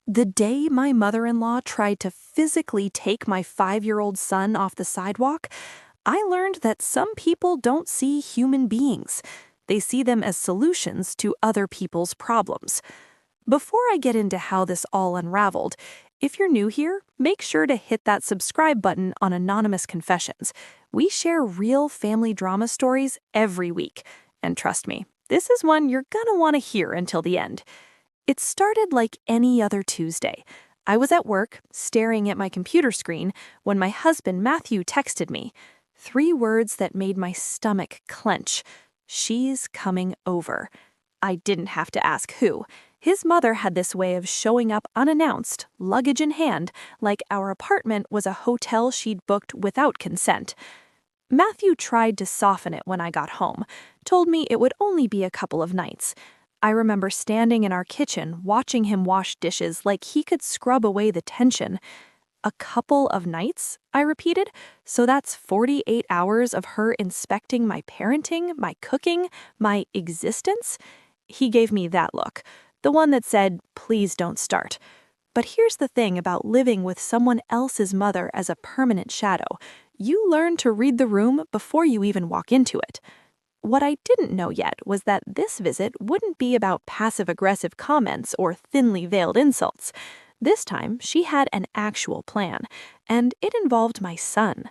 The day my mother-in-law tried to physically take my 5-year-old son off the sidewalk, I learned that some people don't see human beings. They see them as solutions to other people's problems. Before I get into how this all unraveled, if you're new here, make sure to hit that subscribe button on Anonymous Confessions. We share real family drama stories every week. And trust me, this is one you're gonna want to hear until the end. It started like any other Tuesday. I was at work, staring at my computer screen, when my husband Matthew texted me. 3 words that made my stomach clench. She's coming over. I didn't have to ask who. His mother had this way of showing up unannounced, luggage in hand, like our apartment was a hotel she'd booked without consent. Matthew tried to soften it when I got home, told me it would only be a couple of nights. I remember standing in our kitchen watching him wash dishes like he could scrub away the tension. A couple of nights, I repeated, so that's 48 hours of her inspecting my parenting, my cooking, my existence? He gave me that look, the one that said, please don't start. But here's the thing about living with someone else's mother as a permanent shadow. You learn to read the room before you even walk into it. What I didn't know yet was that this visit wouldn't be about passive-aggressive comments or thinly veiled insults. This time, she had an actual plan, and it involved my son.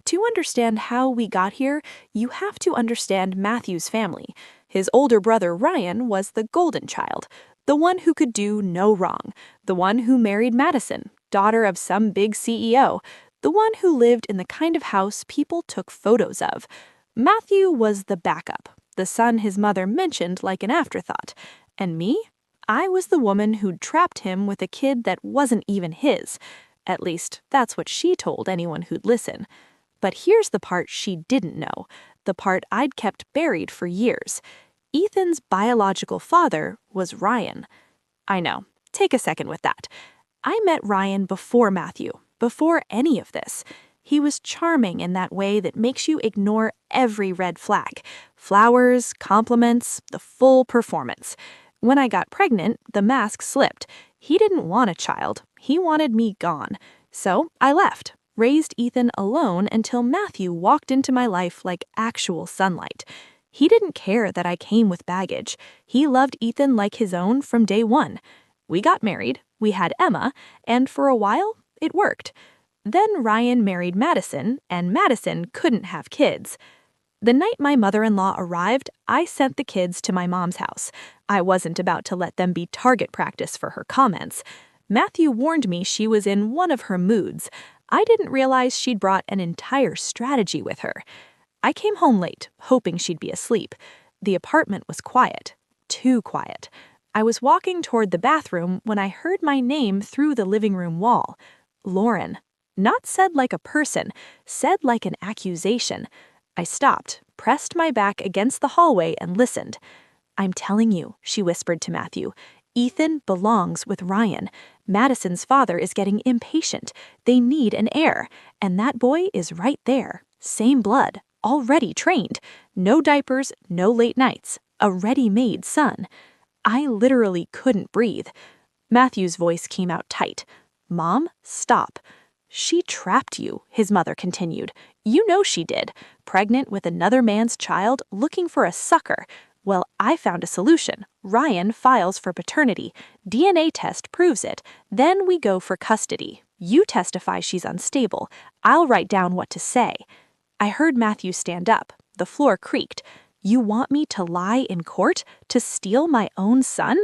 To understand how we got here, you have to understand Matthew's family. His older brother Ryan was the golden child, the one who could do no wrong, the one who married Madison, daughter of some big CEO, the one who lived in the kind of house people took photos of. Matthew was the backup, the son his mother mentioned like an afterthought. And me? I was the woman who'd trapped him with a kid that wasn't even his. At least, that's what she told anyone who'd listen. But here's the part she didn't know, the part I'd kept buried for years. Ethan's biological father was Ryan. I know, take a second with that. I met Ryan before Matthew, before any of this. He was charming in that way that makes you ignore every red flag. Flowers, compliments, the full performance. When I got pregnant, the mask slipped. He didn't want a child. He wanted me gone. So I left, raised Ethan alone until Matthew walked into my life like actual sunlight. He didn't care that I came with baggage. He loved Ethan like his own from day one. We got married, we had Emma, and for a while, it worked. Then Ryan married Madison, and Madison couldn't have kids. The night my mother-in-law arrived, I sent the kids to my mom's house. I wasn't about to let them be target practice for her comments. Matthew warned me she was in one of her moods. I didn't realize she'd brought an entire strategy with her. I came home late, hoping she'd be asleep. The apartment was quiet. Too quiet. I was walking toward the bathroom when I heard my name through the living room wall. Lauren. Not said like a person, said like an accusation. I stopped, pressed my back against the hallway and listened. I'm telling you, she whispered to Matthew, Ethan belongs with Ryan. Madison's father is getting impatient. They need an heir, and that boy is right there. Same blood, already trained. No diapers, no late nights. A ready-made son. I literally couldn't breathe. Matthew's voice came out tight. Mom, stop. She trapped you, his mother continued. You know she did. Pregnant with another man's child, looking for a sucker. Well, I found a solution. Ryan files for paternity. DNA test proves it. Then we go for custody. You testify she's unstable. I'll write down what to say. I heard Matthew stand up. The floor creaked. You want me to lie in court? To steal my own son?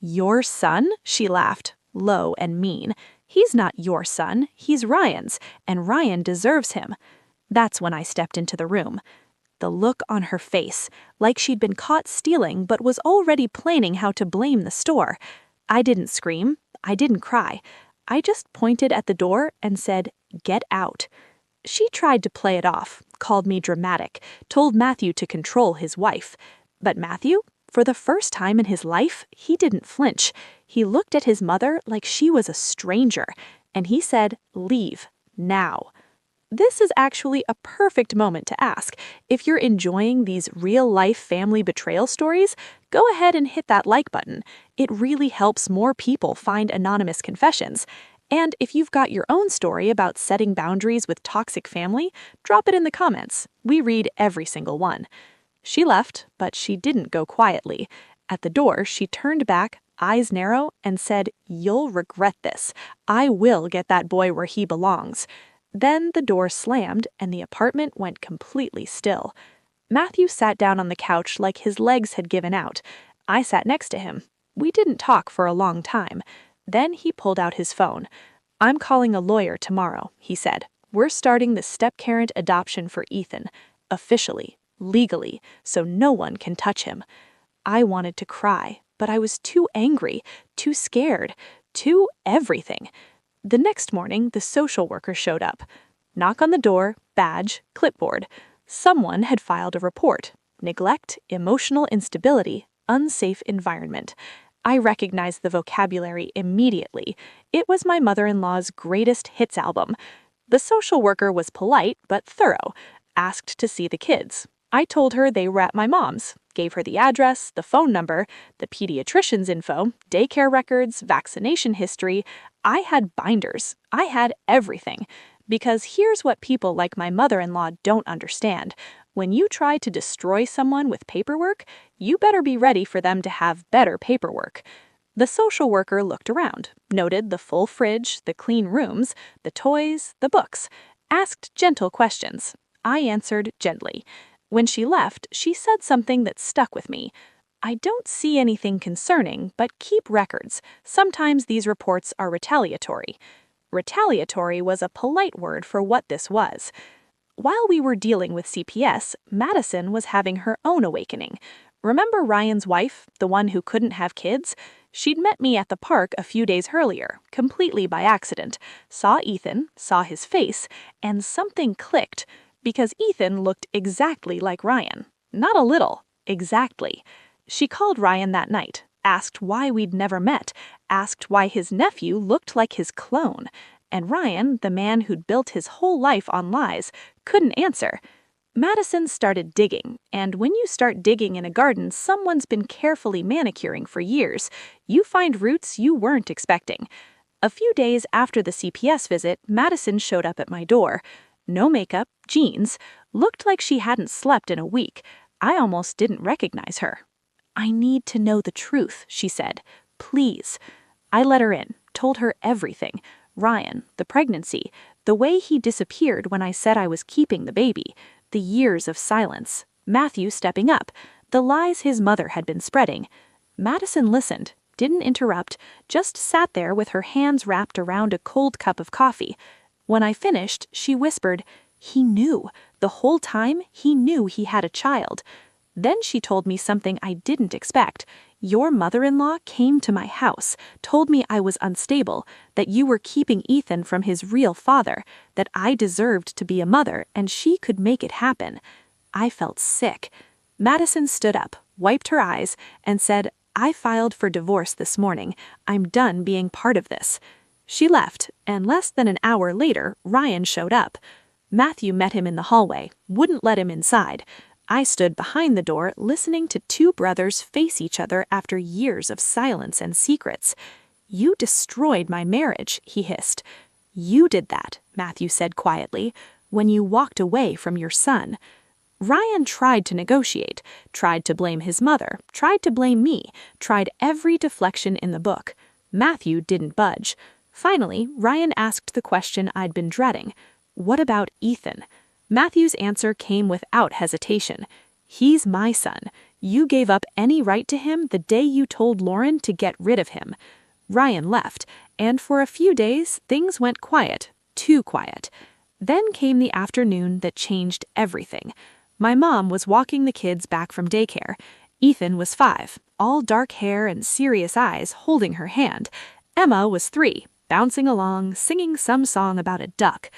Your son? She laughed, low and mean. He's not your son, he's Ryan's, and Ryan deserves him. That's when I stepped into the room. The look on her face, like she'd been caught stealing but was already planning how to blame the store. I didn't scream, I didn't cry. I just pointed at the door and said, get out. She tried to play it off, called me dramatic, told Matthew to control his wife. But Matthew? For the first time in his life, he didn't flinch. He looked at his mother like she was a stranger, and he said, leave, now. This is actually a perfect moment to ask. If you're enjoying these real-life family betrayal stories, go ahead and hit that like button. It really helps more people find anonymous confessions. And if you've got your own story about setting boundaries with toxic family, drop it in the comments. We read every single one. She left, but she didn't go quietly. At the door, she turned back, eyes narrow, and said, "You'll regret this. I will get that boy where he belongs." Then the door slammed and the apartment went completely still. Matthew sat down on the couch like his legs had given out. I sat next to him. We didn't talk for a long time. Then he pulled out his phone. "I'm calling a lawyer tomorrow," he said. "We're starting the step-parent adoption for Ethan. Officially, legally, so no one can touch him." I wanted to cry, but I was too angry, too scared, too everything. The next morning, the social worker showed up. Knock on the door, badge, clipboard. Someone had filed a report. Neglect, emotional instability, unsafe environment. I recognized the vocabulary immediately. It was my mother-in-law's greatest hits album. The social worker was polite but thorough, asked to see the kids. I told her they were at my mom's, gave her the address, the phone number, the pediatrician's info, daycare records, vaccination history. I had binders. I had everything. Because here's what people like my mother-in-law don't understand. When you try to destroy someone with paperwork, you better be ready for them to have better paperwork. The social worker looked around, noted the full fridge, the clean rooms, the toys, the books, asked gentle questions. I answered gently. When she left, she said something that stuck with me. "I don't see anything concerning, but keep records. Sometimes these reports are retaliatory." Retaliatory was a polite word for what this was. While we were dealing with CPS, Madison was having her own awakening. Remember Ryan's wife, the one who couldn't have kids? She'd met me at the park a few days earlier, completely by accident, saw Ethan, saw his face, and something clicked. Because Ethan looked exactly like Ryan. Not a little, exactly. She called Ryan that night, asked why we'd never met, asked why his nephew looked like his clone. And Ryan, the man who'd built his whole life on lies, couldn't answer. Madison started digging, and when you start digging in a garden someone's been carefully manicuring for years, you find roots you weren't expecting. A few days after the CPS visit, Madison showed up at my door. No makeup, jeans, looked like she hadn't slept in a week. I almost didn't recognize her. "I need to know the truth," she said. "Please." I let her in, told her everything. Ryan, the pregnancy, the way he disappeared when I said I was keeping the baby, the years of silence, Matthew stepping up, the lies his mother had been spreading. Madison listened, didn't interrupt, just sat there with her hands wrapped around a cold cup of coffee. When I finished, she whispered, "He knew. The whole time, he knew he had a child." Then she told me something I didn't expect. "Your mother-in-law came to my house, told me I was unstable, that you were keeping Ethan from his real father, that I deserved to be a mother and she could make it happen." I felt sick. Madison stood up, wiped her eyes, and said, "I filed for divorce this morning. I'm done being part of this." She left, and less than an hour later, Ryan showed up. Matthew met him in the hallway, wouldn't let him inside. I stood behind the door, listening to two brothers face each other after years of silence and secrets. "You destroyed my marriage," he hissed. "You did that," Matthew said quietly, "when you walked away from your son." Ryan tried to negotiate, tried to blame his mother, tried to blame me, tried every deflection in the book. Matthew didn't budge. Finally, Ryan asked the question I'd been dreading. "What about Ethan?" Matthew's answer came without hesitation. "He's my son. You gave up any right to him the day you told Lauren to get rid of him." Ryan left, and for a few days, things went quiet, too quiet. Then came the afternoon that changed everything. My mom was walking the kids back from daycare. Ethan was 5, all dark hair and serious eyes, holding her hand. Emma was 3, bouncing along, singing some song about a duck.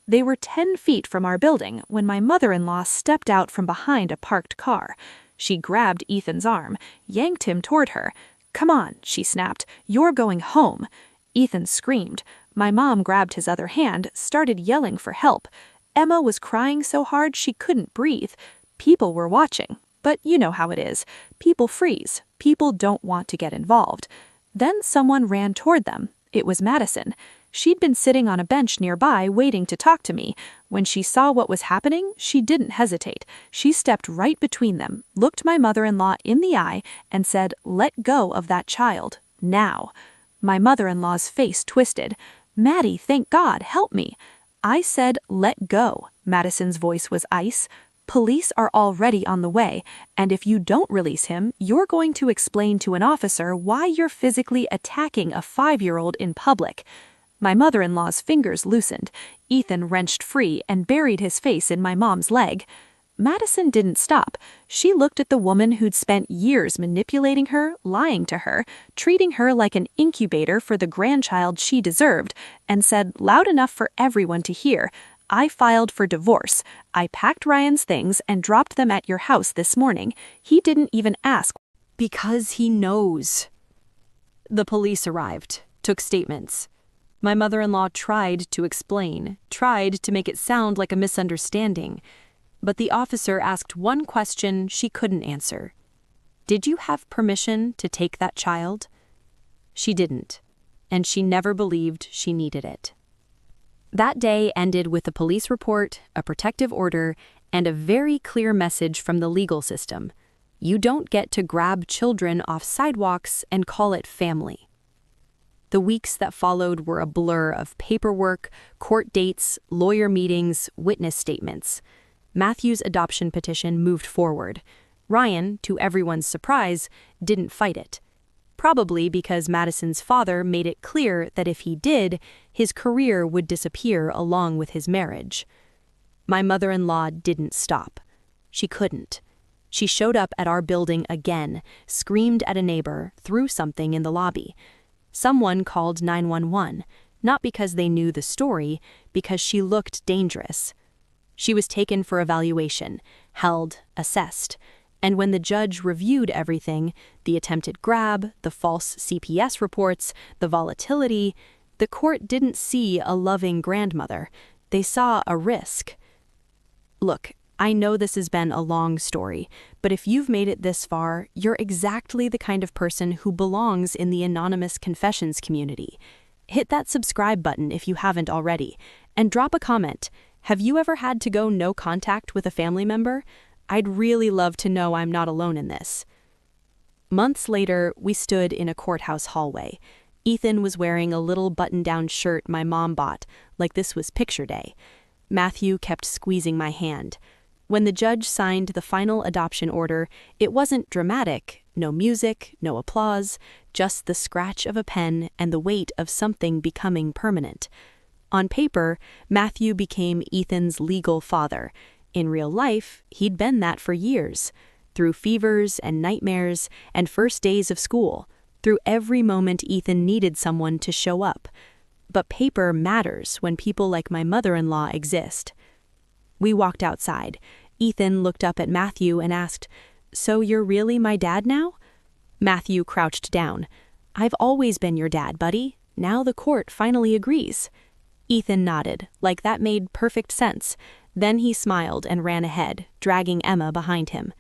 They were 10 feet from our building when my mother-in-law stepped out from behind a parked car. She grabbed Ethan's arm, yanked him toward her. "Come on," she snapped. "You're going home." Ethan screamed. My mom grabbed his other hand, started yelling for help. Emma was crying so hard she couldn't breathe. People were watching, but you know how it is. People freeze. People don't want to get involved. Then someone ran toward them. It was Madison. She'd been sitting on a bench nearby waiting to talk to me. When she saw what was happening, she didn't hesitate. She stepped right between them, looked my mother-in-law in the eye, and said, "Let go of that child, now." My mother-in-law's face twisted. "Maddie, thank God, help me." I said, "Let go." Madison's voice was ice. "Police are already on the way, and if you don't release him, you're going to explain to an officer why you're physically attacking a 5-year-old in public." My mother-in-law's fingers loosened. Ethan wrenched free and buried his face in my mom's leg. Madison didn't stop. She looked at the woman who'd spent years manipulating her, lying to her, treating her like an incubator for the grandchild she deserved, and said loud enough for everyone to hear, "I filed for divorce. I packed Ryan's things and dropped them at your house this morning. He didn't even ask because he knows." The police arrived, took statements. My mother-in-law tried to explain, tried to make it sound like a misunderstanding. But the officer asked one question she couldn't answer. "Did you have permission to take that child?" She didn't, and she never believed she needed it. That day ended with a police report, a protective order, and a very clear message from the legal system. You don't get to grab children off sidewalks and call it family. The weeks that followed were a blur of paperwork, court dates, lawyer meetings, witness statements. Matthew's adoption petition moved forward. Ryan, to everyone's surprise, didn't fight it. Probably because Madison's father made it clear that if he did, his career would disappear along with his marriage. My mother-in-law didn't stop. She couldn't. She showed up at our building again, screamed at a neighbor, threw something in the lobby. Someone called 911, not because they knew the story, because she looked dangerous. She was taken for evaluation, held, assessed, and when the judge reviewed everything, the attempted grab, the false CPS reports, the volatility, the court didn't see a loving grandmother. They saw a risk. Look, I know this has been a long story, but if you've made it this far, you're exactly the kind of person who belongs in the anonymous confessions community. Hit that subscribe button if you haven't already, and drop a comment. Have you ever had to go no contact with a family member? I'd really love to know I'm not alone in this. Months later, we stood in a courthouse hallway. Ethan was wearing a little button-down shirt my mom bought, like this was picture day. Matthew kept squeezing my hand. When the judge signed the final adoption order, it wasn't dramatic, no music, no applause, just the scratch of a pen and the weight of something becoming permanent. On paper, Matthew became Ethan's legal father. In real life, he'd been that for years. Through fevers and nightmares and first days of school, through every moment Ethan needed someone to show up. But paper matters when people like my mother-in-law exist. We walked outside. Ethan looked up at Matthew and asked, "So you're really my dad now?" Matthew crouched down. "I've always been your dad, buddy. Now the court finally agrees." Ethan nodded, like that made perfect sense. Then he smiled and ran ahead, dragging Emma behind him.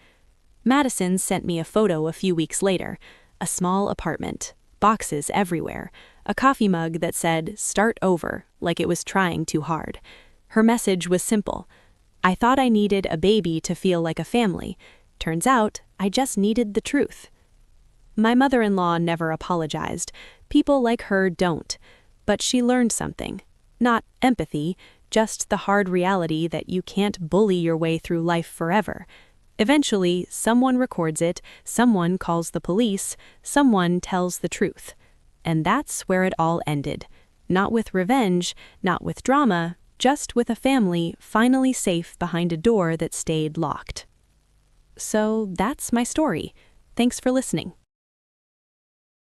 Madison sent me a photo a few weeks later. A small apartment, boxes everywhere, a coffee mug that said, "Start over," like it was trying too hard. Her message was simple. I thought I needed a baby to feel like a family. Turns out, I just needed the truth. My mother-in-law never apologized. People like her don't. But she learned something. Not empathy, just the hard reality that you can't bully your way through life forever. Eventually, someone records it, someone calls the police, someone tells the truth. And that's where it all ended. Not with revenge, not with drama, just with a family finally safe behind a door that stayed locked. So that's my story. Thanks for listening.